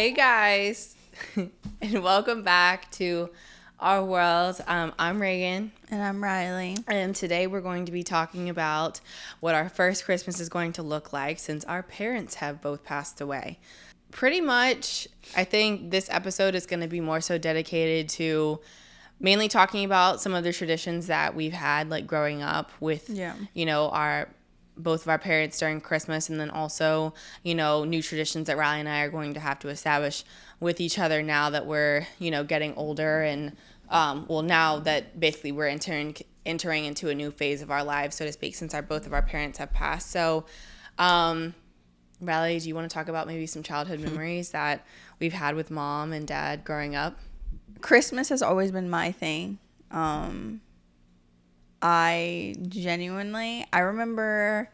Hey guys, and welcome back to our world. I'm Reagan. And I'm Riley. And today we're going to be talking about what our first Christmas is going to look like since our parents have both passed away. Pretty much, I think this episode is going to be more so dedicated to mainly talking about some of the traditions that we've had like growing up with, both of our parents during Christmas, and then also, new traditions that Riley and I are going to have to establish with each other now that we're, getting older and, now that basically we're entering into a new phase of our lives, so to speak, since both of our parents have passed. So, Riley, do you want to talk about maybe some childhood memories that we've had with mom and dad growing up? Christmas has always been my thing. I remember,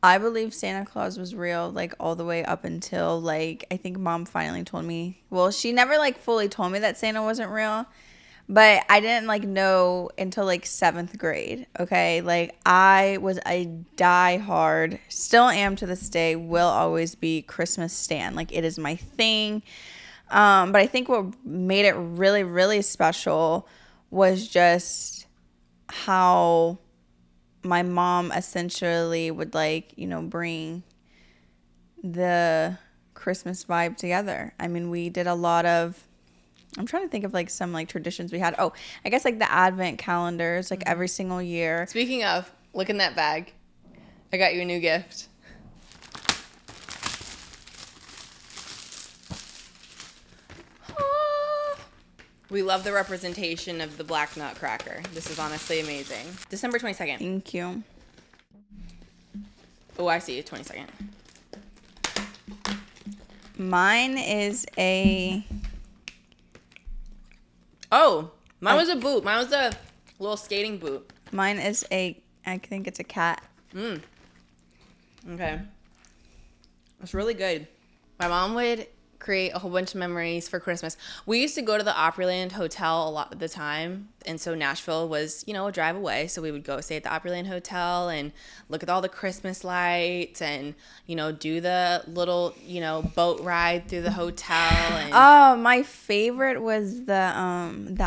I believe Santa Claus was real, like, all the way up until, like, I think mom finally told me, well, she never, like, fully told me that Santa wasn't real, but I didn't, like, know until, like, 7th grade, okay? Like, I was a die-hard, still am to this day, will always be Christmas stan. Like, it is my thing. But I think what made it really, really special was just how my mom essentially would, like, bring the Christmas vibe together. I mean, we did a lot of, I'm trying to think of, like, some, like, traditions we had. Oh, I guess, like, the advent calendars, like, every single year. Speaking of, look in that bag. I got you a new gift. We love the representation of the black nutcracker. This is honestly amazing. December 22nd. Thank you. Oh, I see. 22nd. Mine is a... Oh, mine was a boot. Mine was a little skating boot. Mine is a... I think it's a cat. Okay. It's really good. My mom would create a whole bunch of memories for Christmas. We used to go to the Opryland Hotel a lot of the time, and so Nashville was, a drive away, so we would go stay at the Opryland Hotel and look at all the Christmas lights and, do the little, boat ride through the hotel. And oh, my favorite was the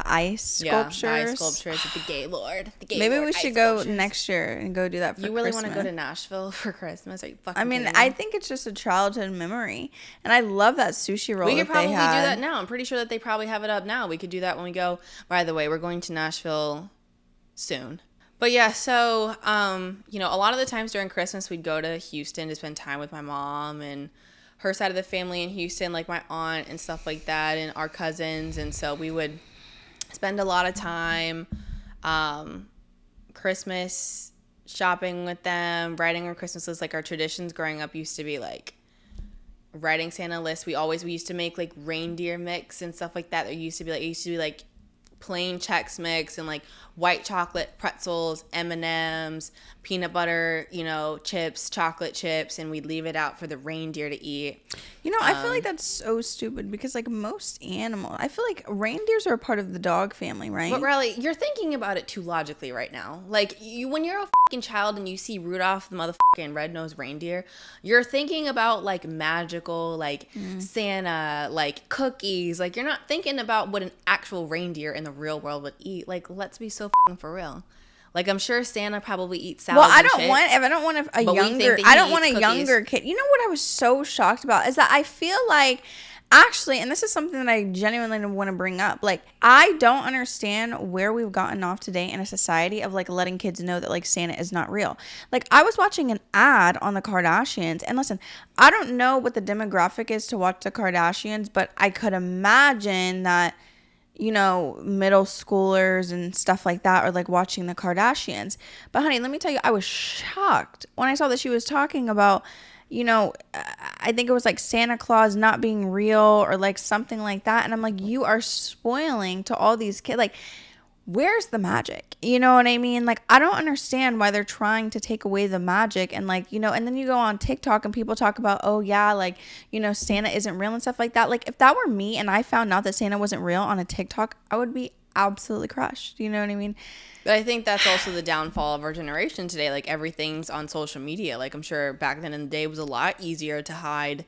ice sculptures. Yeah, the ice sculptures with the Gaylord. Maybe we should go next year and go do that for Christmas. You really want to go to Nashville for Christmas? Are you fucking kidding me? I think it's just a childhood memory, and I love that sushi roll. We could probably do that now. I'm pretty sure that they probably have it up now. We could do that when we go. By the way, we're going to Nashville soon. But yeah, so, a lot of the times during Christmas, we'd go to Houston to spend time with my mom and her side of the family in Houston, like my aunt and stuff like that, and our cousins. And so we would spend a lot of time Christmas shopping with them, writing our Christmas lists. Like, our traditions growing up used to be like writing Santa lists. We used to make like reindeer mix and stuff like that. It used to be like plain Chex Mix and like white chocolate pretzels, M&Ms, peanut butter, chips, chocolate chips, and we'd leave it out for the reindeer to eat. I feel like that's so stupid because, like, most animals, I feel like reindeers are a part of the dog family, right? But Riley, you're thinking about it too logically right now. Like, when you're a fucking child and you see Rudolph the motherfucking red-nosed reindeer, you're thinking about, like, magical, like, Santa, like, cookies. Like, you're not thinking about what an actual reindeer in the real world would eat. Like, let's be so fucking for real. Like, I'm sure Santa probably eats salad. Well, I don't want a younger kid. You know what I was so shocked about is that I feel like, actually, and this is something that I genuinely want to bring up, like, I don't understand where we've gotten off today in a society of, like, letting kids know that, like, Santa is not real. Like, I was watching an ad on the Kardashians, and listen, I don't know what the demographic is to watch the Kardashians, but I could imagine that, middle schoolers and stuff like that are, like, watching the Kardashians. But honey, let me tell you, I was shocked when I saw that she was talking about, I think it was like Santa Claus not being real or like something like that. And I'm like, you are spoiling to all these kids. Like, where's the magic? You know what I mean? Like, I don't understand why they're trying to take away the magic. And like, and then you go on TikTok and people talk about, oh yeah, like, Santa isn't real and stuff like that. Like, if that were me and I found out that Santa wasn't real on a TikTok, I would be absolutely crushed. You know what I mean? But I think that's also the downfall of our generation today. Like, everything's on social media. Like, I'm sure back then in the day it was a lot easier to hide,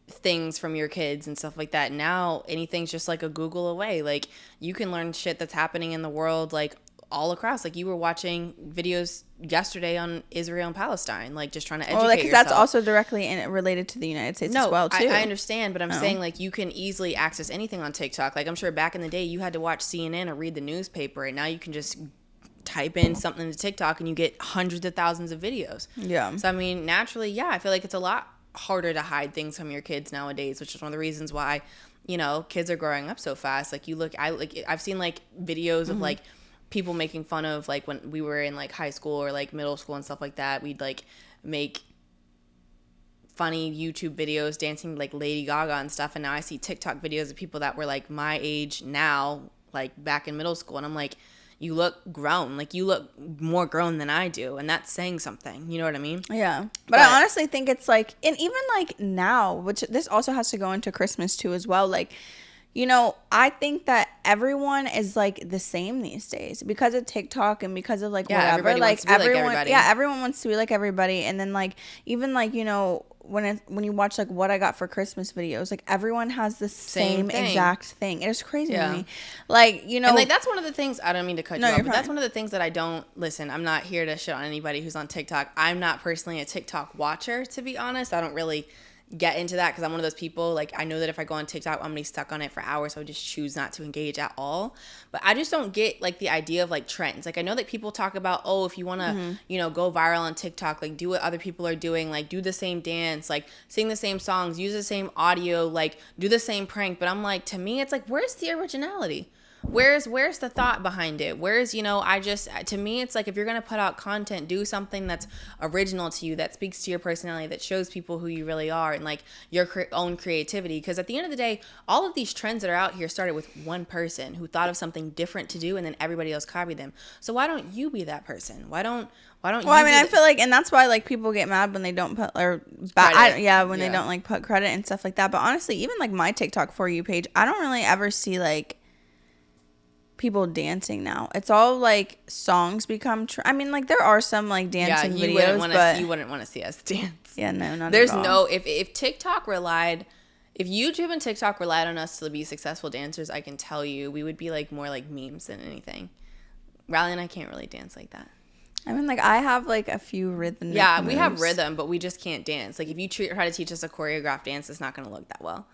things from your kids and stuff like that. Now anything's just like a Google away. Like you can learn shit that's happening in the world like all across. Like you were watching videos yesterday on Israel and Palestine, like just trying to educate yourself. That's also directly related to the United States as well too. I understand, but I'm saying like you can easily access anything on TikTok. Like I'm sure back in the day you had to watch CNN or read the newspaper, and now you can just type in something to TikTok and you get hundreds of thousands of videos. Yeah. So I mean, naturally, yeah, I feel like it's a lot harder to hide things from your kids nowadays, which is one of the reasons why, you know, kids are growing up so fast. Like I've seen like videos of like people making fun of like when we were in like high school or like middle school and stuff like that. We'd like make funny YouTube videos dancing like Lady Gaga and stuff, and now I see TikTok videos of people that were like my age now, like back in middle school, and I'm like, you look grown. Like, you look more grown than I do. And that's saying something. You know what I mean? Yeah. But I honestly think it's like, and even like now, which this also has to go into Christmas too as well. Like, you know, I think that everyone is like the same these days because of TikTok and because of like whatever. Like everyone wants to be like everybody. And then like, even like, you know, when you watch like what I got for Christmas videos, like everyone has the same exact thing. It is crazy to me. Like, you know, and like that's one of the things, I don't mean to cut you off, but that's one of the things that I don't listen. I'm not here to shit on anybody who's on TikTok. I'm not personally a TikTok watcher, to be honest. I don't really get into that because I'm one of those people, like, I know that if I go on TikTok, I'm gonna be stuck on it for hours, so I just choose not to engage at all. But I just don't get like the idea of like trends. Like, I know that people talk about, oh, if you want to you know, go viral on TikTok, like do what other people are doing, like do the same dance, like sing the same songs, use the same audio, like do the same prank. But I'm like, to me, it's like, where's the originality? Where's the thought behind it? Where's, you know, to me, it's like, if you're going to put out content, do something that's original to you, that speaks to your personality, that shows people who you really are and like your own creativity. Because at the end of the day, all of these trends that are out here started with one person who thought of something different to do, and then everybody else copied them. So why don't you be that person? Why don't well, I mean, I feel like, and that's why like people get mad when they don't put they don't like put credit and stuff like that. But honestly, even like my TikTok For You page, I don't really ever see like people dancing now. It's all like songs become I mean, like there are some like dancing videos, but you wouldn't want to see us dance. Yeah, no, not there's at all. No, if YouTube and TikTok relied on us to be successful dancers, I can tell you we would be like more like memes than anything. Riley and I can't really dance like that. I mean, like I have like a few rhythm. Yeah, moves. We have rhythm, but we just can't dance. Like if you try to teach us a choreographed dance, it's not going to look that well.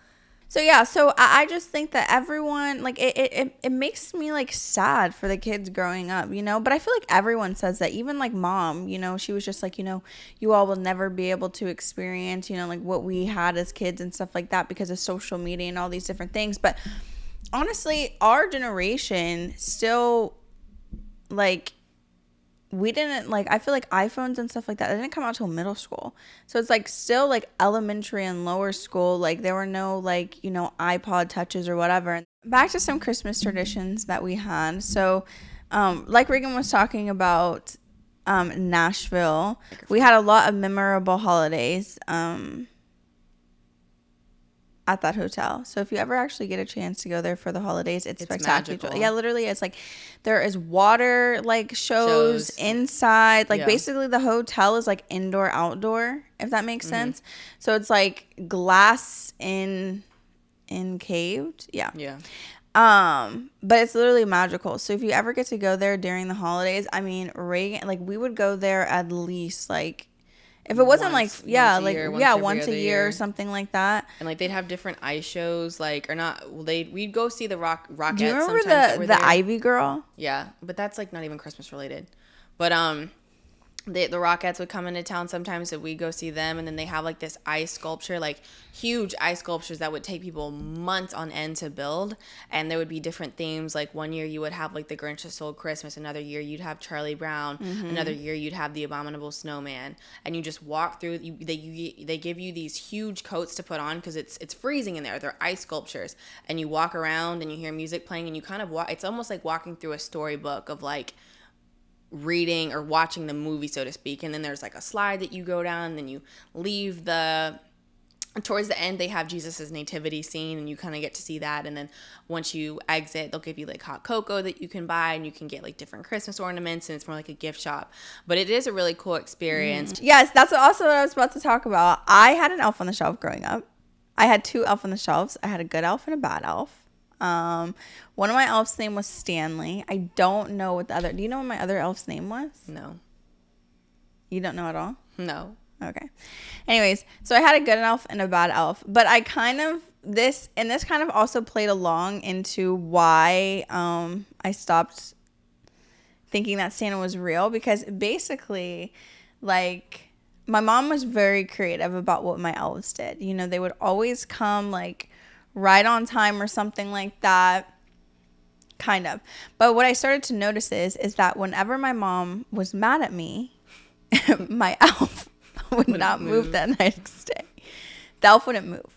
So yeah, so I just think that everyone, like, it makes me like sad for the kids growing up, you know. But I feel like everyone says that. Even like mom, you know, she was just like, you know, you all will never be able to experience, you know, like what we had as kids and stuff like that because of social media and all these different things. But honestly, our generation still, like, we didn't, like, I feel like iPhones and stuff like that, they didn't come out till middle school. So it's like still like elementary and lower school, like there were no like, you know, iPod touches or whatever. Back to some Christmas traditions that we had. So like Regan was talking about Nashville, we had a lot of memorable holidays at that hotel. So if you ever actually get a chance to go there for the holidays, it's spectacular. Magical. Yeah, literally, it's like there is water like shows inside. Like basically the hotel is like indoor outdoor, if that makes sense. So it's like glass encaved. Yeah. Yeah. But it's literally magical. So if you ever get to go there during the holidays, I mean, Reagan, like we would go there at least like, if it wasn't once a year or something like that. And like they'd have different ice shows, like, or not, we'd go see the Rockettes. Do you remember the Ivy Girl? Yeah, but that's like not even Christmas related. But the Rockettes would come into town sometimes, so we'd go see them. And then they have like this ice sculpture, like huge ice sculptures that would take people months on end to build. And there would be different themes. Like one year you would have like the Grinch That Stole Christmas. Another year you'd have Charlie Brown. Another year you'd have the Abominable Snowman. And you just walk through. They give you these huge coats to put on because it's freezing in there. They're ice sculptures. And you walk around and you hear music playing and you kind of walk. It's almost like walking through a storybook of like reading or watching the movie, so to speak. And then there's like a slide that you go down, and then you leave towards the end they have Jesus's nativity scene, and you kind of get to see that. And then once you exit, they'll give you like hot cocoa that you can buy, and you can get like different Christmas ornaments, and it's more like a gift shop. But it is a really cool experience. Yes, that's also what I was about to talk about. I had an Elf on the Shelf growing up. I had 2 elf on the shelves. I had a good elf and a bad elf. One of my elves' name was Stanley. I don't know what the other... Do you know what my other elf's name was? No. You don't know at all? No. Okay. Anyways, so I had a good elf and a bad elf. But I kind of... This kind of also played along into why I stopped thinking that Santa was real. Because basically, like... My mom was very creative about what my elves did. You know, they would always come, like, right on time or something like that. Kind of. But what I started to notice is that whenever my mom was mad at me, my elf would not move that next day. The elf wouldn't move.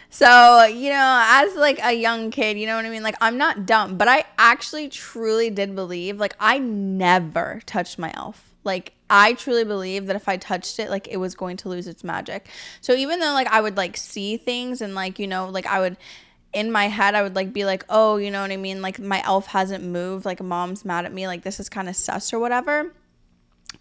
So, you know, as, like, a young kid, you know what I mean? Like, I'm not dumb. But I actually truly did believe, like, I never touched my elf. Like, I truly believe that if I touched it, like, it was going to lose its magic. So even though, like, I would, like, see things and, like, you know, like, I would, in my head, I would, like, be like, oh, you know what I mean? Like, my elf hasn't moved. Like, mom's mad at me. Like, this is kind of sus or whatever.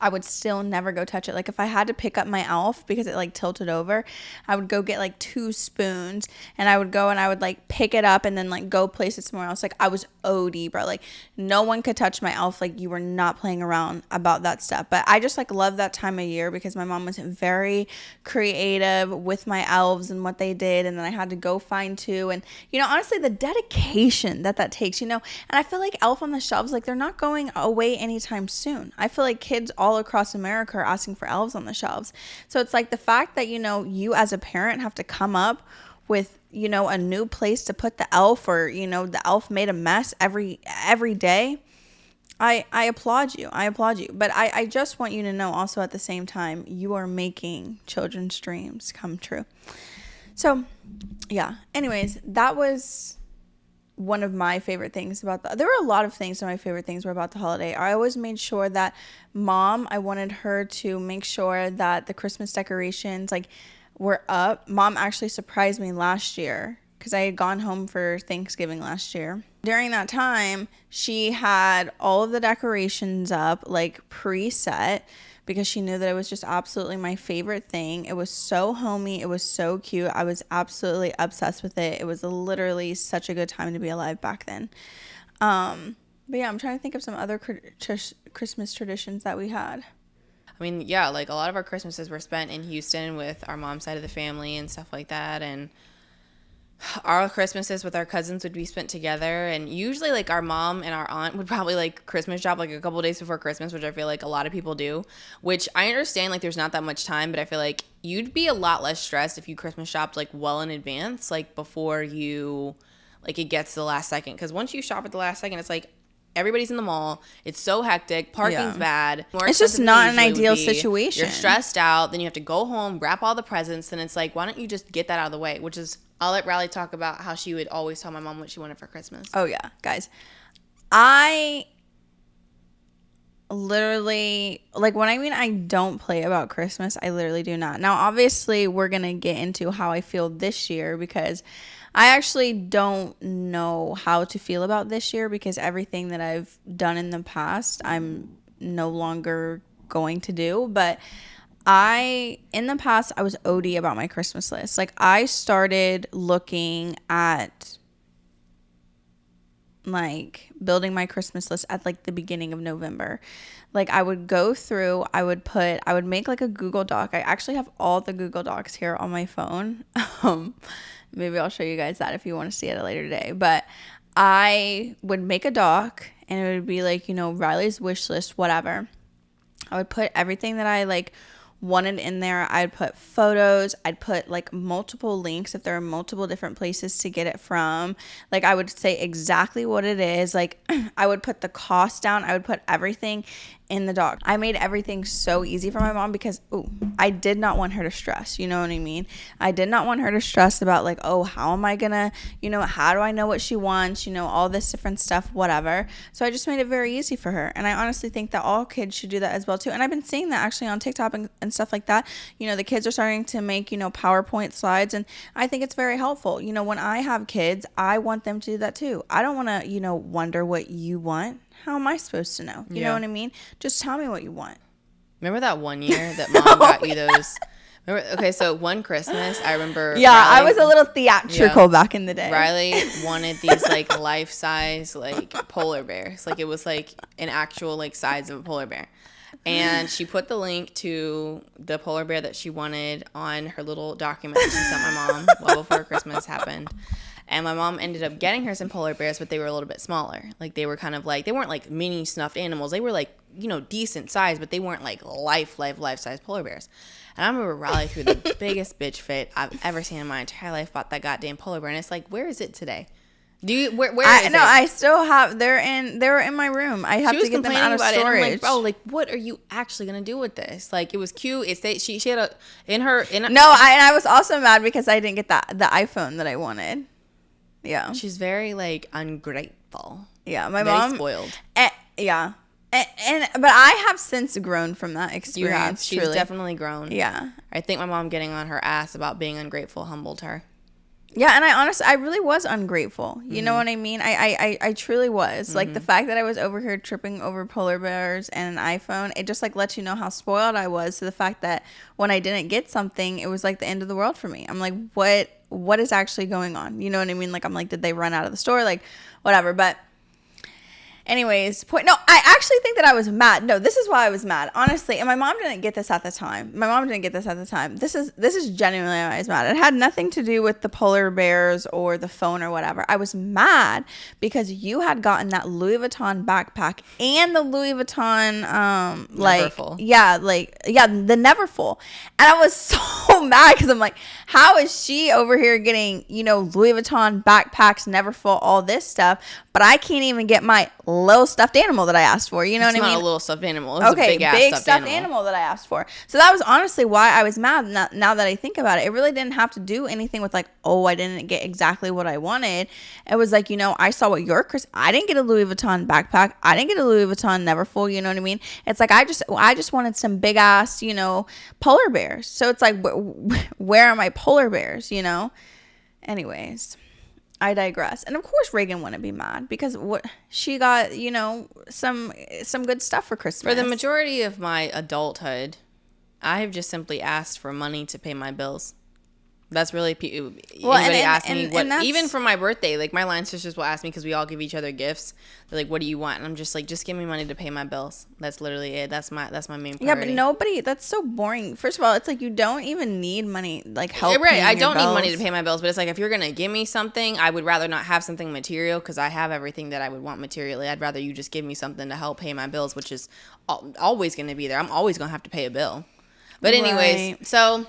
I would still never go touch it. Like, if I had to pick up my elf because it, like, tilted over, I would go get, like, 2 spoons, and I would go and I would, like, pick it up and then, like, go place it somewhere else. Like, I was OD, bro. Like, no one could touch my elf. Like, you were not playing around about that stuff. But I just, like, love that time of year because my mom was very creative with my elves and what they did, and then I had to go find 2. And, you know, honestly, the dedication that takes, you know, and I feel like Elf on the Shelves, like, they're not going away anytime soon. I feel like kids all across America are asking for elves on the shelves. So it's like the fact that, you know, you as a parent have to come up with, you know, a new place to put the elf, or, you know, the elf made a mess every day. I applaud you. But I just want you to know also at the same time, you are making children's dreams come true. So yeah, anyways, that was one of my favorite things about there were a lot of things that my favorite things were about the holiday. I always made sure that I wanted her to make sure that the Christmas decorations, like, were up. Mom actually surprised me last year because I had gone home for Thanksgiving last year. During that time, she had all of the decorations up, like, preset, because she knew that it was just absolutely my favorite thing. It was so homey. It was so cute. I was absolutely obsessed with it. It was literally such a good time to be alive back then. But yeah, I'm trying to think of some other Christmas traditions that we had. I mean, yeah, like, a lot of our Christmases were spent in Houston with our mom's side of the family and stuff like that. And our Christmases with our cousins would be spent together, and usually, like, our mom and our aunt would probably, like, Christmas shop, like, a couple days before Christmas, which I feel like a lot of people do, which I understand, like, there's not that much time, but I feel like you'd be a lot less stressed if you Christmas shopped, like, well in advance, like, before you, like, it gets to the last second, because once you shop at the last second, it's like everybody's in the mall, it's so hectic, parking's bad, it's just not an ideal situation. You're stressed out, then you have to go home, wrap all the presents, and it's like, why don't you just get that out of the way? Which is, I'll let Riley talk about how she would always tell my mom what she wanted for Christmas. Oh yeah, guys, I literally, like, when I mean I don't play about Christmas, I literally do not. Now obviously we're gonna get into how I feel this year, because I actually don't know how to feel about this year, because everything that I've done in the past, I'm no longer going to do. But in the past, I was OD about my Christmas list. Like, I started looking at, like, building my Christmas list at, like, the beginning of November. Like, I would go through, I would make, like, a Google Doc. I actually have all the Google Docs here on my phone. Maybe I'll show you guys that if you want to see it later today. But I would make a doc, and it would be like, you know, Riley's wish list, whatever. I would put everything that I, like, wanted in there. I'd put photos. I'd put, like, multiple links if there are multiple different places to get it from. Like, I would say exactly what it is. Like, I would put the cost down. I would put everything in the doc. I made everything so easy for my mom because, I did not want her to stress. You know what I mean? I did not want her to stress about, like, how am I gonna, you know, how do I know what she wants? You know, all this different stuff, whatever. So I just made it very easy for her. And I honestly think that all kids should do that as well, too. And I've been seeing that actually on TikTok and stuff like that. You know, the kids are starting to make, you know, PowerPoint slides. And I think it's very helpful. You know, when I have kids, I want them to do that, too. I don't want to, you know, wonder what you want. How am I supposed to know? You know what I mean? Just tell me what you want. Remember that one year that mom got you those Okay, so one Christmas, I remember. Yeah, Riley, I was a little theatrical back in the day. Riley wanted these like life-size like polar bears. Like it was like an actual like size of a polar bear. And she put the link to the polar bear that she wanted on her little document that she sent my mom well before Christmas happened. And my mom ended up getting her some polar bears, but they were a little bit smaller. Like they were kind of like, they weren't like mini stuffed animals. They were like, you know, decent size, but they weren't like life-size polar bears. And I remember Riley threw the biggest bitch fit I've ever seen in my entire life about that goddamn polar bear. And it's like, where is it today? Do you where is it? No, I still have. They were in my room. I have to get them out of storage. And I'm like, bro, like, what are you actually gonna do with this? Like, it was cute. She had a I was also mad because I didn't get the iPhone that I wanted. Yeah, she's very like ungrateful. Yeah, my very mom spoiled. Yeah, but I have since grown from that experience. You have. She's definitely grown. Yeah, I think my mom getting on her ass about being ungrateful humbled her. Yeah, and I really was ungrateful. You know what I mean? I truly was. Like, the fact that I was over here tripping over polar bears and an iPhone, it just, like, lets you know how spoiled I was to the fact that when I didn't get something, it was, like, the end of the world for me. I'm like, what is actually going on? You know what I mean? Like, I'm like, did they run out of the store? Like, whatever. But anyways, I actually think that I was mad. No, this is why I was mad, honestly. And my mom didn't get this at the time. This is genuinely why I was mad. It had nothing to do with the polar bears or the phone or whatever. I was mad because you had gotten that Louis Vuitton backpack and the Louis Vuitton Neverfull. The Neverfull. And I was so mad because I'm like, how is she over here getting, you know, Louis Vuitton backpacks, Neverfull, all this stuff, but I can't even get my little stuffed animal that I asked for. You know what I mean? It's not a little stuffed animal. It's a big stuffed animal that I asked for. So that was honestly why I was mad. Now that I think about it, it really didn't have to do anything with like, oh, I didn't get exactly what I wanted. It was like, you know, I saw what I didn't get a Louis Vuitton backpack. I didn't get a Louis Vuitton Neverfull. You know what I mean? It's like I just wanted some big ass, you know, polar bears. So it's like, where are my polar bears? You know. Anyways. I digress. And of course Reagan wouldn't be mad because what she got, you know, some good stuff for Christmas. For the majority of my adulthood, I have just simply asked for money to pay my bills. That's really anybody asked me what, even for my birthday, like my line sisters will ask me because we all give each other gifts. They're like, "What do you want?" And I'm just like, "Just give me money to pay my bills." That's literally it. That's my main priority. Yeah, but that's so boring. First of all, it's like you don't even need money, like help. Right, I don't need money to pay my bills, but it's like if you're gonna give me something, I would rather not have something material because I have everything that I would want materially. I'd rather you just give me something to help pay my bills, which is always gonna be there. I'm always gonna have to pay a bill. But anyways, so.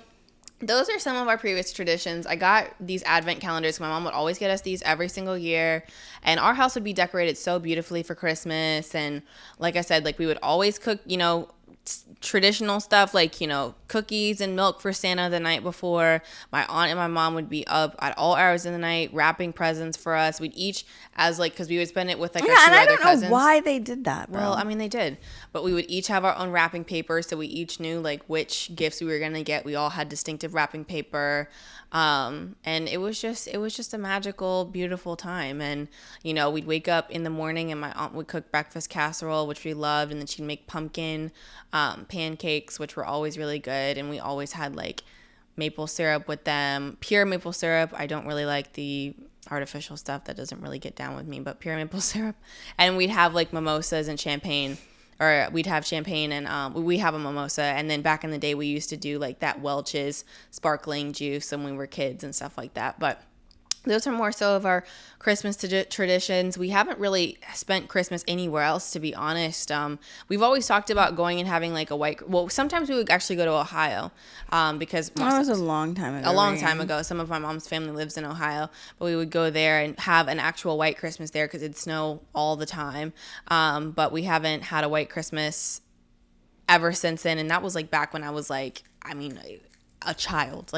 Those are some of our previous traditions. I got these advent calendars. My mom would always get us these every single year. And our house would be decorated so beautifully for Christmas. And like I said, like we would always cook, you know, traditional stuff like, you know, cookies and milk for Santa the night before. My aunt and my mom would be up at all hours of the night wrapping presents for us. We'd each, as like, because we would spend it with like our two other cousins. I don't know why they did that, bro. Well, I mean, they did. But we would each have our own wrapping paper, so we each knew like which gifts we were going to get. We all had distinctive wrapping paper. And it was just a magical, beautiful time. And, you know, we'd wake up in the morning and my aunt would cook breakfast casserole, which we loved. And then she'd make pumpkin pancakes, which were always really good. And we always had like maple syrup with them, pure maple syrup. I don't really like the artificial stuff. That doesn't really get down with me, but pure maple syrup. And we'd have like mimosas and champagne. Or we'd have champagne and we have a mimosa. And then back in the day, we used to do like that Welch's sparkling juice when we were kids and stuff like that. But those are more so of our Christmas traditions. We haven't really spent Christmas anywhere else, to be honest. We've always talked about going and having like sometimes we would actually go to Ohio because that was a long time ago. A long time ago. Some of my mom's family lives in Ohio, but we would go there and have an actual white Christmas there because it'd snow all the time. But we haven't had a white Christmas ever since then, and that was like back when I was like, I mean, a child.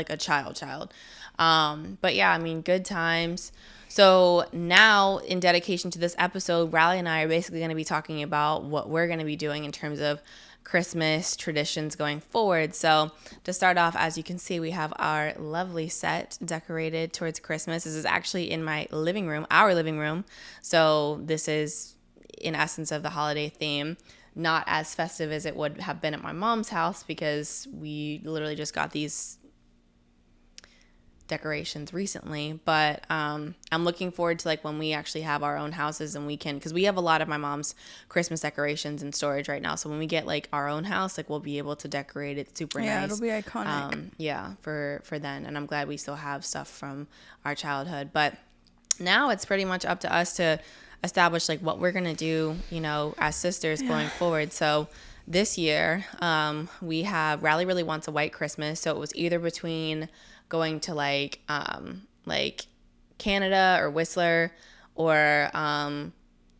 But yeah, I mean, good times. So now, in dedication to this episode, Riley and I are basically going to be talking about what we're going to be doing in terms of Christmas traditions going forward. So to start off, as you can see, we have our lovely set decorated towards Christmas. This is actually in my living room, our living room. So this is in essence of the holiday theme. not as festive as it would have been at my mom's house because we literally just got these decorations recently. But I'm looking forward to like when we actually have our own houses and we can, because we have a lot of my mom's Christmas decorations in storage right now. So when we get like our own house, like we'll be able to decorate it super nice. Yeah, it'll be iconic. Yeah, for then. And I'm glad we still have stuff from our childhood. But now it's pretty much up to us to establish like what we're gonna do, you know, as sisters going forward. So this year, we have Riley really wants a white Christmas. So it was either between going to like Canada or Whistler, or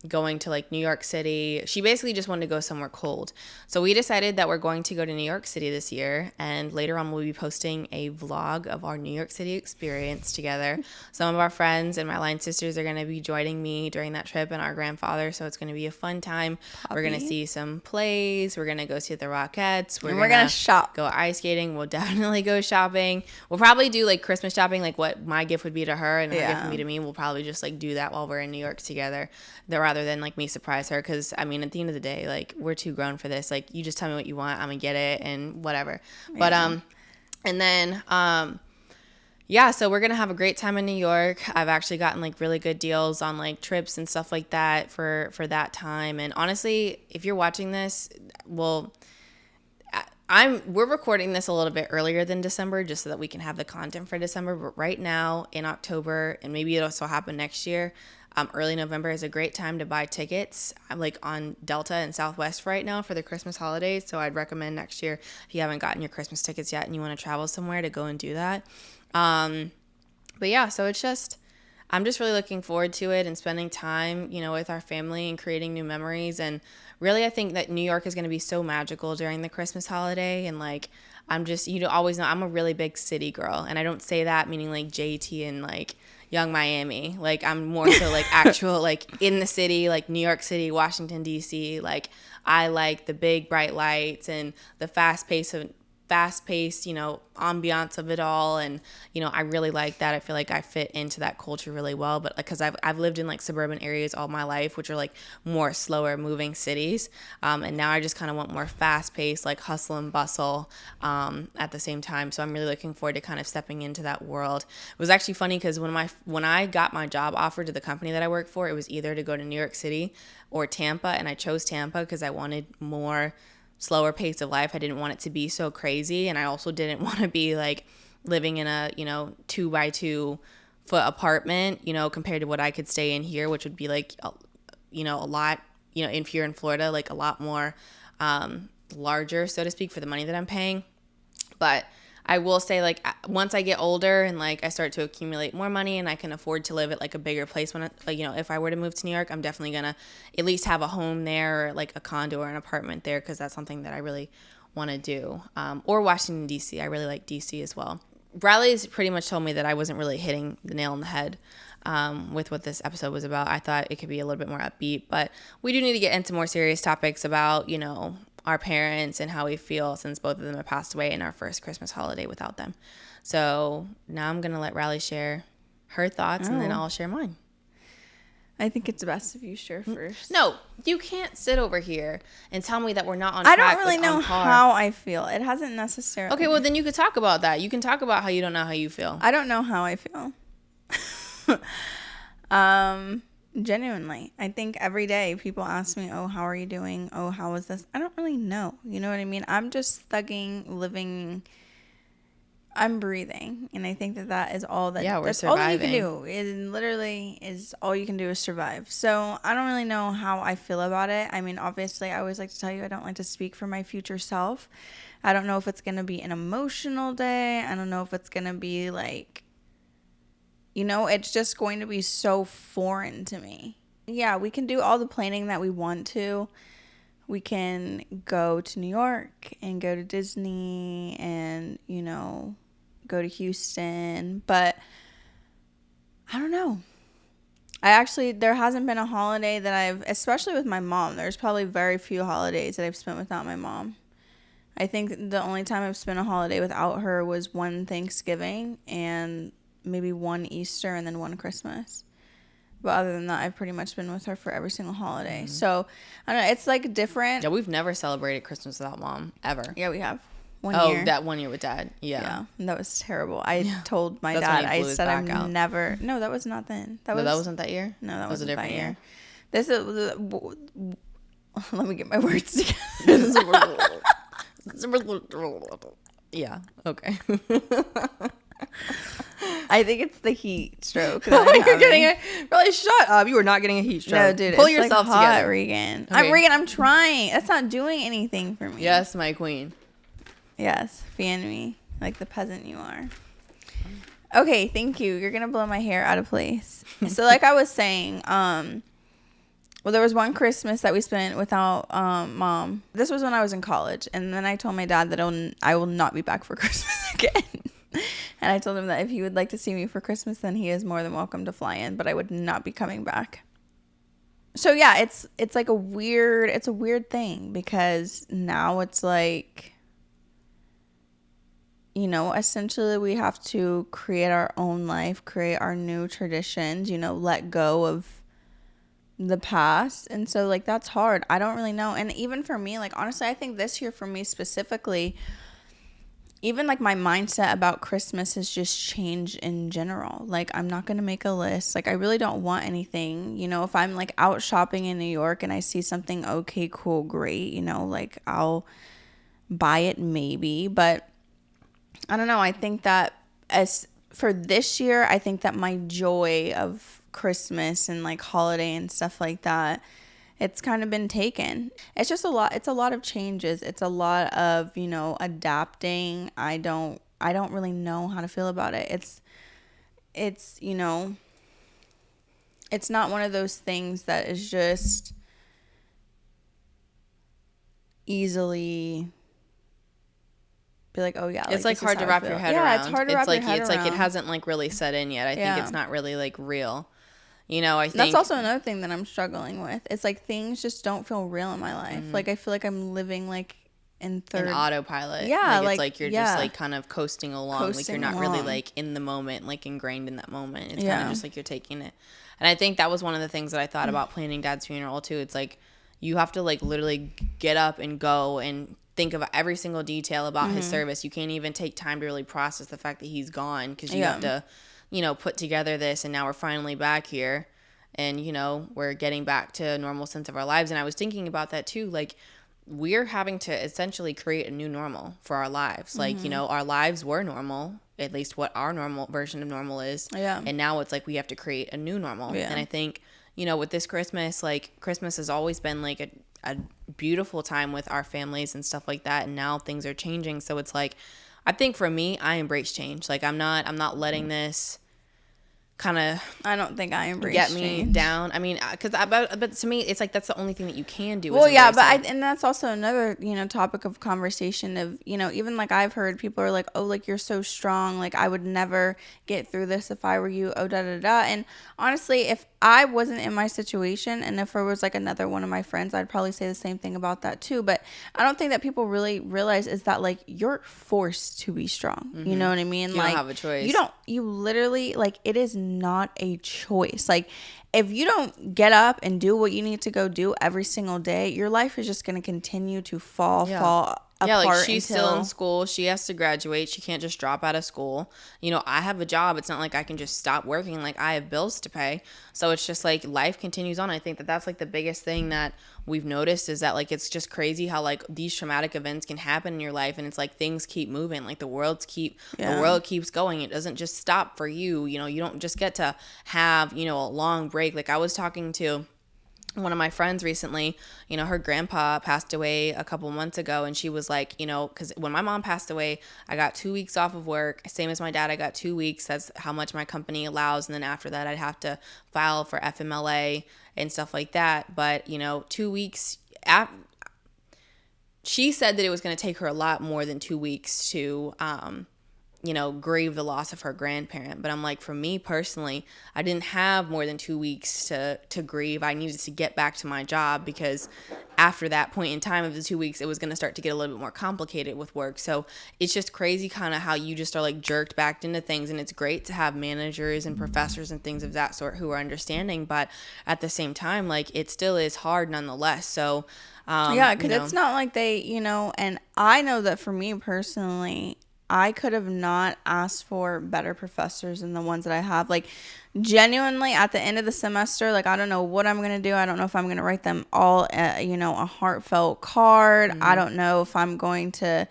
going to like New York City. She basically just wanted to go somewhere cold. So we decided that we're going to go to New York City this year, and later on we'll be posting a vlog of our New York City experience together. Some of our friends and my line sisters are going to be joining me during that trip, and our grandfather, so it's going to be a fun time. Poppy. We're going to see some plays. We're going to go see the Rockettes. We're going to shop. Go ice skating. We'll definitely go shopping. We'll probably do like Christmas shopping, like what my gift would be to her and her gift would be to me. We'll probably just like do that while we're in New York together, rather than like me surprise her, because I mean at the end of the day, like we're too grown for this. Like you just tell me what you want, I'm gonna get it and whatever. But and then yeah, so we're gonna have a great time in New York. I've actually gotten like really good deals on like trips and stuff like that for that time. And honestly, if you're watching this, well, we're recording this a little bit earlier than December just so that we can have the content for December. But right now in October, and maybe it'll also happen next year, early November is a great time to buy tickets. I'm like on Delta and Southwest right now for the Christmas holidays. So I'd recommend next year, if you haven't gotten your Christmas tickets yet and you want to travel somewhere, to go and do that. But yeah, so I'm just really looking forward to it and spending time, you know, with our family and creating new memories. And really, I think that New York is going to be so magical during the Christmas holiday. And like, you always know I'm a really big city girl. And I don't say that meaning like JT and like Young Miami. Like I'm more so like actual, like in the city, like New York City, Washington, D.C. Like I like the big bright lights and the fast paced, you know, ambiance of it all. And, you know, I really like that. I feel like I fit into that culture really well. But like, cause I've lived in like suburban areas all my life, which are like more slower moving cities. And now I just kind of want more fast paced, like hustle and bustle, at the same time. So I'm really looking forward to kind of stepping into that world. It was actually funny because when I got my job offer to the company that I work for, it was either to go to New York City or Tampa. And I chose Tampa because I wanted more slower pace of life. I didn't want it to be so crazy, and I also didn't want to be like living in a, you know, 2x2 foot apartment, you know, compared to what I could stay in here, which would be like, you know, a lot, you know, here in Florida, like a lot more larger, so to speak, for the money that I'm paying. But I will say, like, once I get older and like I start to accumulate more money and I can afford to live at like a bigger place, you know, if I were to move to New York, I'm definitely gonna at least have a home there, or like a condo or an apartment there, because that's something that I really want to do. Or Washington, D.C. I really like D.C. as well. Bradley's pretty much told me that I wasn't really hitting the nail on the head with what this episode was about. I thought it could be a little bit more upbeat, but we do need to get into more serious topics about, you know, our parents and how we feel since both of them have passed away in our first Christmas holiday without them. So now I'm going to let Riley share her thoughts and then I'll share mine. I think it's best if you share first. No, you can't sit over here and tell me that we're not on track. I don't really know how I feel. It hasn't necessarily. Okay, well then you could talk about that. You can talk about how you don't know how you feel. I don't know how I feel. Genuinely, I think every day people ask me, oh, how are you doing? Oh, how was this? I don't really know. You know what I mean? I'm just thugging, living. I'm breathing. And I think that is all that. Yeah, that's surviving. all that you can do. It literally is all you can do is survive. So I don't really know how I feel about it. I mean, obviously, I always like to tell you I don't like to speak for my future self. I don't know if it's going to be an emotional day. I don't know if it's going to be like, you know, it's just going to be so foreign to me. Yeah, we can do all the planning that we want to. We can go to New York and go to Disney and, you know, go to Houston. But I don't know. There hasn't been a holiday that especially with my mom, there's probably very few holidays that I've spent without my mom. I think the only time I've spent a holiday without her was one Thanksgiving and maybe one Easter and then one Christmas. But other than that, I've pretty much been with her for every single holiday. So, I don't know. It's like different. Yeah, we've never celebrated Christmas without mom, ever. Yeah, we have. 1 year. Oh, that 1 year with dad. Yeah. Yeah, that was terrible. I told my dad, I said I'm never. No, that was not then. That wasn't that year? No, that was a different year. This is. Let me get my words together. Yeah. Okay. I think it's the heat stroke. You're getting it. Really, shut up. You are not getting a heat stroke. No, dude. Pull yourself together, Regan. Okay. Regan, I'm trying. That's not doing anything for me. Yes, my queen. Yes, fan me like the peasant you are. Okay, thank you. You're gonna blow my hair out of place. So, like I was saying, well, there was one Christmas that we spent without mom. This was when I was in college, and then I told my dad that I will not be back for Christmas again. And I told him that if he would like to see me for Christmas, then he is more than welcome to fly in, but I would not be coming back. So yeah, it's like a weird thing, because now it's like, you know, essentially we have to create our own life, create our new traditions, you know, let go of the past. And so like that's hard. I don't really know. And even for me, like honestly, I think this year for me specifically, even like my mindset about Christmas has just changed in general. Like I'm not going to make a list. Like I really don't want anything. You know, if I'm like out shopping in New York and I see something, okay, cool, great, you know, like I'll buy it maybe. But I don't know. I think that as for this year, I think that my joy of Christmas and like holiday and stuff like that, it's kind of been taken. It's just a lot. It's a lot of changes. It's a lot of, you know, adapting. I don't really know how to feel about it. It's, you know, it's not one of those things that is just easily be like, oh yeah. It's like hard to wrap your head around. Yeah, it's hard to wrap your head around. It's like it hasn't like really set in yet. I think it's not really like real. You know, I think that's also another thing that I'm struggling with. It's like things just don't feel real in my life. Like I feel like I'm living like in autopilot. Yeah, like it's like you're just like kind of coasting along. Like you're not really like in the moment, like ingrained in that moment. It's kind of just like you're taking it. And I think that was one of the things that I thought about planning Dad's funeral too. It's like you have to like literally get up and go and think of every single detail about his service. You can't even take time to really process the fact that he's gone, because you have to, you know, put together this, and now we're finally back here, and you know, we're getting back to a normal sense of our lives. And I was thinking about that too, like we're having to essentially create a new normal for our lives. Like, you know, our lives were normal, at least what our normal version of normal is, and now it's like we have to create a new normal. And I think, you know, with this Christmas, like Christmas has always been like a beautiful time with our families and stuff like that, and now things are changing. So it's like, I think for me, I embrace change. Like I'm not letting this kind of, I don't think I embrace get me change down. I mean, because but to me, it's like that's the only thing that you can do. Well, yeah, but and that's also another, you know, topic of conversation of, you know, even like I've heard people are like, oh, like you're so strong, like I would never get through this if I were you, oh da da da. And honestly, if I wasn't in my situation, and if there was like another one of my friends, I'd probably say the same thing about that too. But I don't think that people really realize is that like you're forced to be strong. You know what I mean? You like, don't have a choice. You literally, like, it is not a choice. Like, if you don't get up and do what you need to go do every single day, your life is just going to continue to fall apart. Yeah, like she's still in school. She has to graduate. She can't just drop out of school. You know, I have a job. It's not like I can just stop working. Like I have bills to pay. So it's just like life continues on. I think that that's like the biggest thing that we've noticed is that like it's just crazy how like these traumatic events can happen in your life, and it's like things keep moving. Like the world keeps going. It doesn't just stop for you. You know, you don't just get to have, you know, a long break. Like I was talking to one of my friends recently, you know, her grandpa passed away a couple months ago, and she was like, you know, because when my mom passed away, I got 2 weeks off of work, same as my dad. I got 2 weeks. That's how much my company allows, and then after that I'd have to file for FMLA and stuff like that. But you know, 2 weeks she said that it was going to take her a lot more than 2 weeks to grieve the loss of her grandparent. But I'm like, for me personally, I didn't have more than 2 weeks to grieve. I needed to get back to my job, because after that point in time of the 2 weeks, it was going to start to get a little bit more complicated with work. So it's just crazy kind of how you just are like jerked back into things. And it's great to have managers and professors and things of that sort who are understanding. But at the same time, like, it still is hard nonetheless. So yeah, because it's not like they, and I know that for me personally, I could have not asked for better professors than the ones that I have. Like, genuinely, at the end of the semester, like, I don't know what I'm going to do. I don't know if I'm going to write them all, a heartfelt card. I don't know if I'm going to,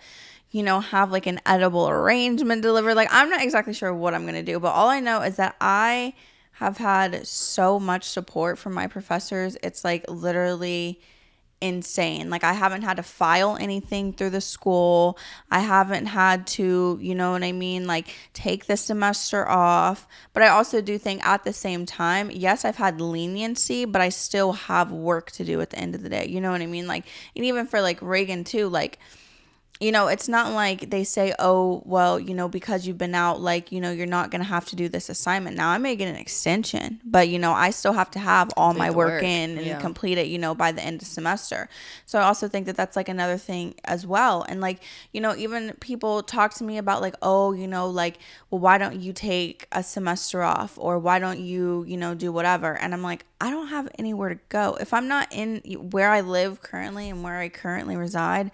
have like an edible arrangement delivered. Like, I'm not exactly sure what I'm going to do. But all I know is that I have had so much support from my professors. It's like literally insane. Like, I haven't had to file anything through the school. I haven't had to, like, take the semester off. But I also do think at the same time, yes, I've had leniency, but I still have work to do at the end of the day. You know what I mean? Like, and even for like Reagan too, like, it's not like they say, oh, well, because you've been out, like, you're not going to have to do this assignment. Now, I may get an extension, but, I still have to have all my work in and complete it, by the end of semester. So I also think that that's like another thing as well. And like, even people talk to me about like, oh, like, well, why don't you take a semester off, or why don't you, do whatever? And I'm like, I don't have anywhere to go. If I'm not in where I live currently and where I currently reside,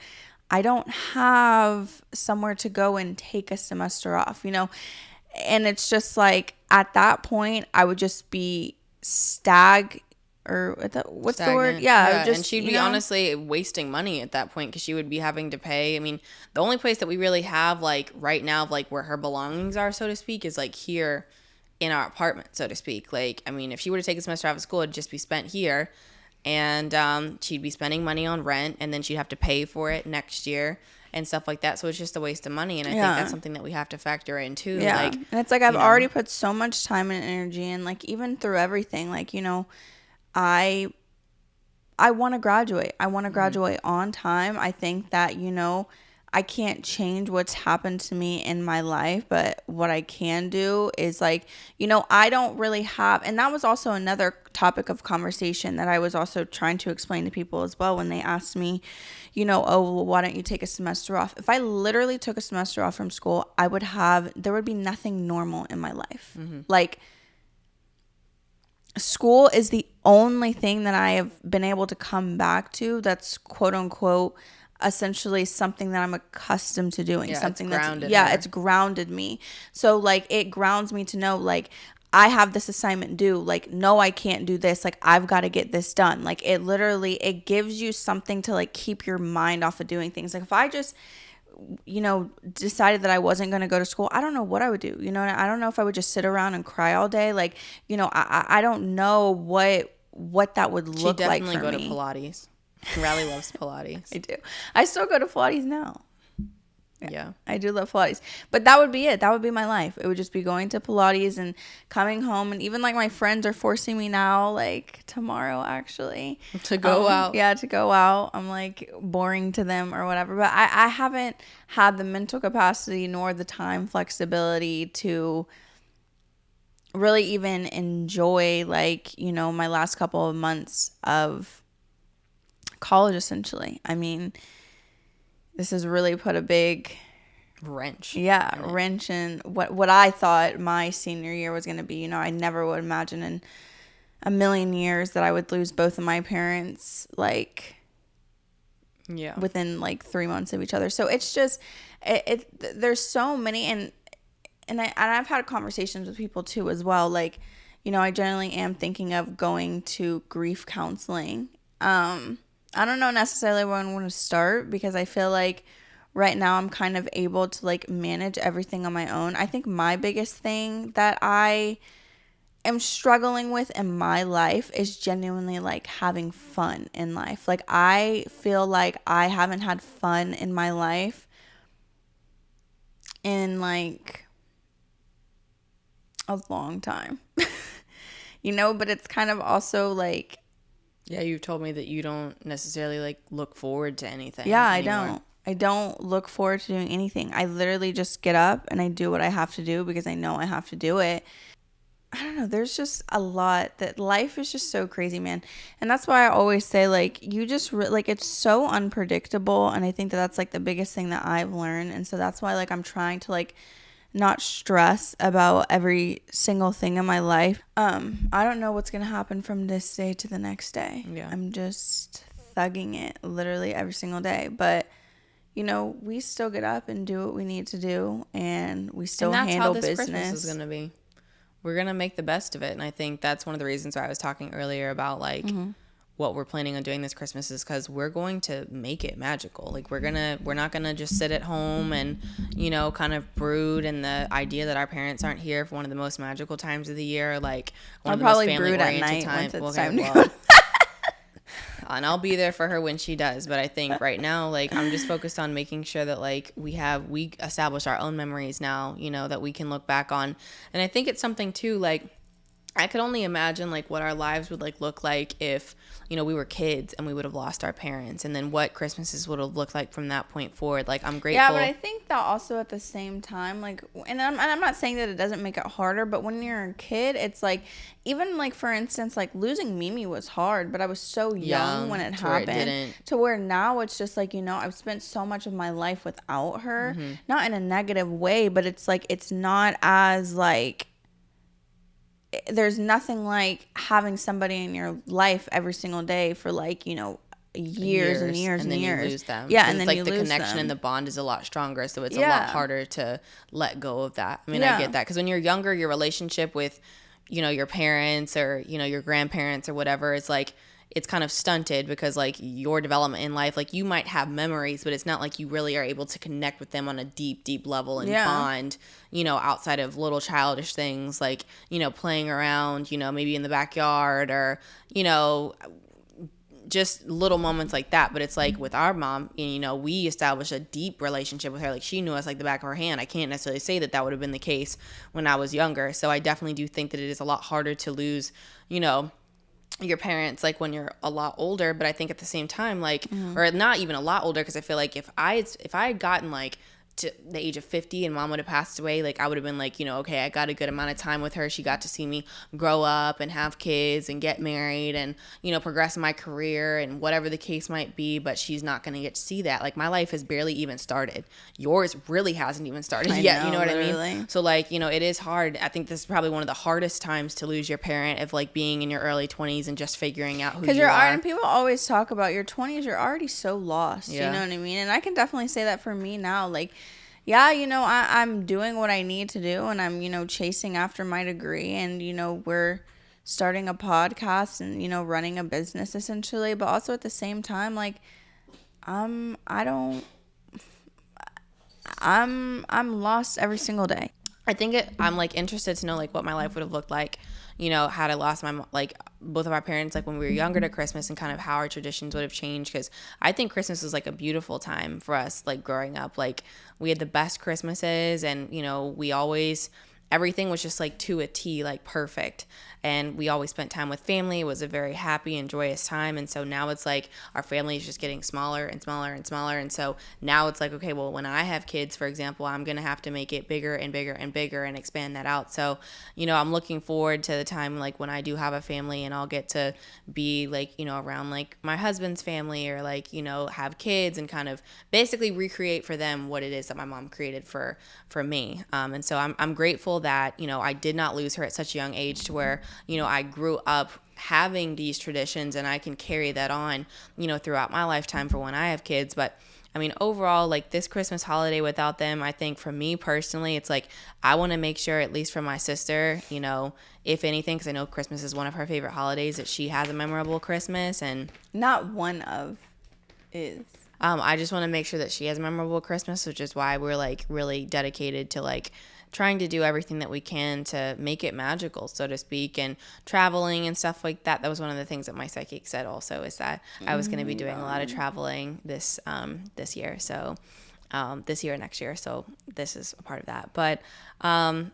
I don't have somewhere to go and take a semester off, and it's just like at that point I would just be stagnant. The word? Yeah, just, and she'd be honestly wasting money at that point, because she would be having to pay. I mean, the only place that we really have like right now, like where her belongings are, so to speak, is like here in our apartment, so to speak. Like, I mean, if she were to take a semester out of school, it'd just be spent here. And she'd be spending money on rent, and then she'd have to pay for it next year and stuff like that. So it's just a waste of money. And I think that's something that we have to factor in too. Yeah. Like, and it's like I've already put so much time and energy, and like even through everything, like, I want to graduate. I want to graduate on time. I think that, I can't change what's happened to me in my life, but what I can do is like, I don't really have, and that was also another topic of conversation that I was also trying to explain to people as well when they asked me, oh, well, why don't you take a semester off? If I literally took a semester off from school, there would be nothing normal in my life. Like, school is the only thing that I have been able to come back to that's quote unquote essentially something that I'm accustomed to doing. Something it's grounded me. So like, it grounds me to know, like, I have this assignment due. Like, no, I can't do this. Like, I've got to get this done. Like, it gives you something to like keep your mind off of doing things. Like, if I just decided that I wasn't going to go to school, I don't know what I would do. I don't know if I would just sit around and cry all day. Like, I don't know what that would look like for me. She'd definitely go to Pilates. Riley loves Pilates. I do. I still go to Pilates now. Yeah. I do love Pilates. But that would be it. That would be my life. It would just be going to Pilates and coming home. And even like my friends are forcing me now, like tomorrow actually. To go out. Yeah, to go out. I'm like boring to them or whatever. But I haven't had the mental capacity nor the time flexibility to really even enjoy like, my last couple of months of college essentially. I mean, this has really put a big wrench in what I thought my senior year was going to be. I never would imagine in a million years that I would lose both of my parents like within like 3 months of each other. So it's just there's so many, and I've had conversations with people too as well, like, I generally am thinking of going to grief counseling. I don't know necessarily where I want to start, because I feel like right now I'm kind of able to like manage everything on my own. I think my biggest thing that I am struggling with in my life is genuinely like having fun in life. Like, I feel like I haven't had fun in my life in like a long time. But it's kind of also like, yeah, you've told me that you don't necessarily like look forward to anything. Yeah, anymore. I don't. I don't look forward to doing anything. I literally just get up and I do what I have to do because I know I have to do it. I don't know. There's just a lot that life is just so crazy, man. And that's why I always say, like, you just, like, it's so unpredictable. And I think that that's, like, the biggest thing that I've learned. And so that's why, like, I'm trying to, like, not stress about every single thing in my life. I don't know what's going to happen from this day to the next day. Yeah. I'm just thugging it literally every single day. But you know, we still get up and do what we need to do, and we still handle business. And that's how this Christmas is going to be. We're going to make the best of it, and I think that's one of the reasons why I was talking earlier about, like, what we're planning on doing this Christmas is because we're going to make it magical. Like, we're not going to just sit at home and, you know, kind of brood, and the idea that our parents aren't here for one of the most magical times of the year, like, one of the most family-oriented times. Once it's time to go. And I'll be there for her when she does. But I think right now, like, I'm just focused on making sure that, like, we establish our own memories now, you know, that we can look back on. And I think it's something too, like, I could only imagine, like, what our lives would, like, look like if, you know, we were kids and we would have lost our parents, and then what Christmases would have looked like from that point forward. Like, I'm grateful. Yeah, but I think that also at the same time, like, and I'm not saying that it doesn't make it harder, but when you're a kid, it's like, even, like, for instance, like, losing Mimi was hard, but I was so young when it happened. To where now it's just, like, you know, I've spent so much of my life without her. Not in a negative way, but it's, like, it's not as, like, there's nothing like having somebody in your life every single day for, like, you know, years and years and years. You lose them. Yeah, and then like you the lose connection them. And the bond is a lot stronger, so it's a lot harder to let go of that. I mean, I get that, because when you're younger, your relationship with, you know, your parents or, you know, your grandparents or whatever, it's like, it's kind of stunted because, like, your development in life, like, you might have memories, but it's not like you really are able to connect with them on a deep level and bond, you know, outside of little childish things like, you know, playing around, you know, maybe in the backyard, or, you know, just little moments like that. But it's like with our mom, you know, we established a deep relationship with her. Like, she knew us like the back of her hand. I can't necessarily say that would have been the case when I was younger. So I definitely do think that it is a lot harder to lose, you know, your parents, like, when you're a lot older. But I think at the same time, like, or not even a lot older, because I feel like if I had gotten, like, to the age of 50 and mom would have passed away, like, I would have been like, you know, okay, I got a good amount of time with her. She got to see me grow up and have kids and get married and, you know, progress in my career and whatever the case might be, but she's not going to get to see that. Like, my life has barely even started. Yours really hasn't even started yet. You know what literally. I mean? So, like, you know, it is hard. I think this is probably one of the hardest times to lose your parent, of, like, being in your early 20s and just figuring out who you are. Because and people always talk about your 20s, you're already so lost. You know what I mean? And I can definitely say that for me now. Like, yeah, you know, I'm doing what I need to do, and I'm, you know, chasing after my degree, and, you know, we're starting a podcast and, you know, running a business essentially, but also at the same time, like, I'm lost every single day. I think I'm, like, interested to know, like, what my life would have looked like, you know, had I lost like, both of our parents, like, when we were younger to Christmas, and kind of how our traditions would have changed. Because I think Christmas was, like, a beautiful time for us, like, growing up. Like, we had the best Christmases, and, you know, everything was just, like, to a T, like, perfect. And we always spent time with family. It was a very happy and joyous time. And so now it's like our family is just getting smaller and smaller and smaller. And so now it's like, okay, well, when I have kids, for example, I'm going to have to make it bigger and bigger and bigger and expand that out. So, you know, I'm looking forward to the time, like, when I do have a family and I'll get to be, like, you know, around, like, my husband's family, or, like, you know, have kids and kind of basically recreate for them what it is that my mom created for me. And so I'm grateful that, you know, I did not lose her at such a young age, to where, you know, I grew up having these traditions, and I can carry that on, you know, throughout my lifetime for when I have kids. But I mean, overall, like, this Christmas holiday without them, I think for me personally, it's like, I want to make sure, at least for my sister, you know, if anything, because I know Christmas is one of her favorite holidays, that she has a memorable Christmas. And not one of is. I just want to make sure that she has a memorable Christmas, which is why we're, like, really dedicated to, like, trying to do everything that we can to make it magical, so to speak, and traveling and stuff like that. That was one of the things that my psychic said also, is that I was going to be doing a lot of traveling this year. So this year and next year. So this is a part of that. But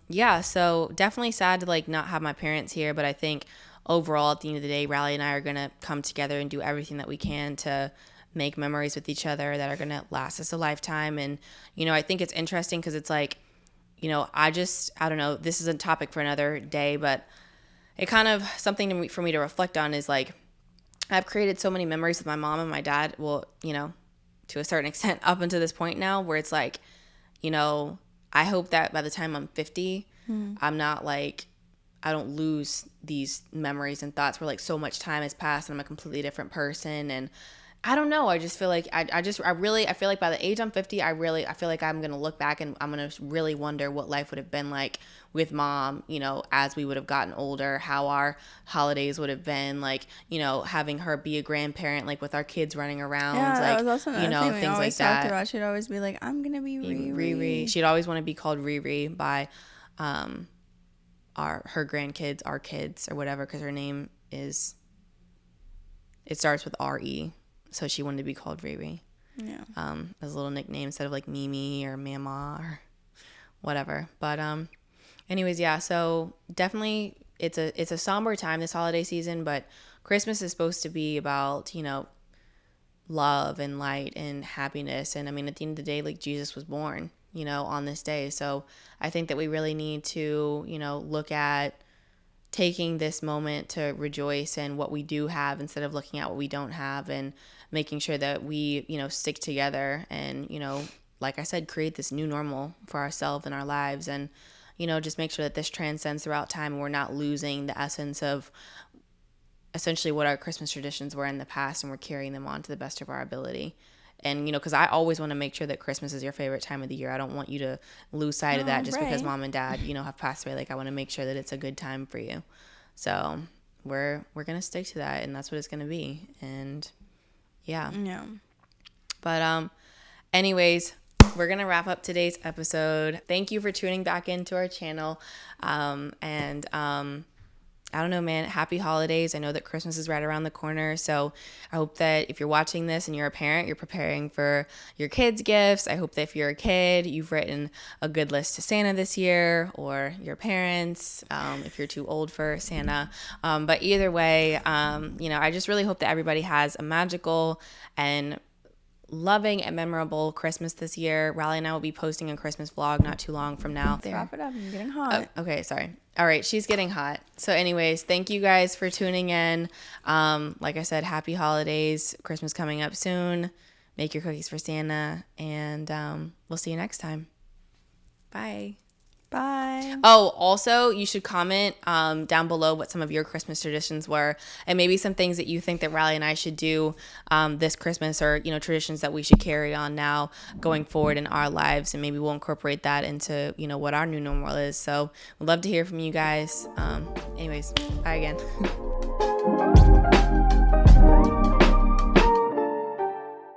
yeah, so definitely sad to, like, not have my parents here. But I think overall, at the end of the day, Riley and I are going to come together and do everything that we can to make memories with each other that are going to last us a lifetime. And, you know, I think it's interesting because it's like, you know, I don't know, this is a topic for another day, but it kind of something for me to reflect on is like, I've created so many memories with my mom and my dad. Well, you know, to a certain extent up until this point now where it's like, you know, I hope that by the time I'm 50, I'm not like, I don't lose these memories and thoughts where like so much time has passed and I'm a completely different person. And I don't know. I just feel like I feel like by the age I'm 50, I feel like I'm going to look back and I'm going to really wonder what life would have been like with mom, you know, as we would have gotten older, how our holidays would have been like, you know, having her be a grandparent, like with our kids running around, yeah, like, that was also another you know, thing we things always like talked that. about. She'd always be like, I'm going to be Riri. She'd always want to be called Riri by, her grandkids, our kids or whatever, because her name is, it starts with R-E, so she wanted to be called Riri. Yeah. As a little nickname instead of like Mimi or Mama or whatever. But anyways, yeah, so definitely it's a somber time this holiday season, but Christmas is supposed to be about, you know, love and light and happiness. And I mean, at the end of the day, like Jesus was born, you know, on this day. So I think that we really need to, you know, look at taking this moment to rejoice in what we do have instead of looking at what we don't have, and making sure that we, you know, stick together and, you know, like I said, create this new normal for ourselves and our lives, and, you know, just make sure that this transcends throughout time and we're not losing the essence of essentially what our Christmas traditions were in the past, and we're carrying them on to the best of our ability. And, you know, because I always want to make sure that Christmas is your favorite time of the year. I don't want you to lose sight of that just because mom and dad, you know, have passed away. Like, I want to make sure that it's a good time for you. So we're going to stick to that, and that's what it's going to be. And yeah. But anyways, we're going to wrap up today's episode. Thank you for tuning back into our channel. I don't know, man, happy holidays. I know that Christmas is right around the corner. So I hope that if you're watching this and you're a parent, you're preparing for your kids' gifts. I hope that if you're a kid, you've written a good list to Santa this year, or your parents, if you're too old for Santa. But either way, you know, I just really hope that everybody has a magical and loving and memorable Christmas this year. Riley and I will be posting a Christmas vlog not too long from now. Let's wrap it up. I'm getting hot. Oh, okay, sorry. All right, she's getting hot. So anyways, thank you guys for tuning in. Like I said, happy holidays. Christmas coming up soon. Make your cookies for Santa, and we'll see you next time. Bye. Bye. Oh, also, you should comment down below what some of your Christmas traditions were, and maybe some things that you think that Riley and I should do this Christmas, or, you know, traditions that we should carry on now going forward in our lives, and maybe we'll incorporate that into, you know, what our new normal is. So we'd love to hear from you guys. Anyways, bye again.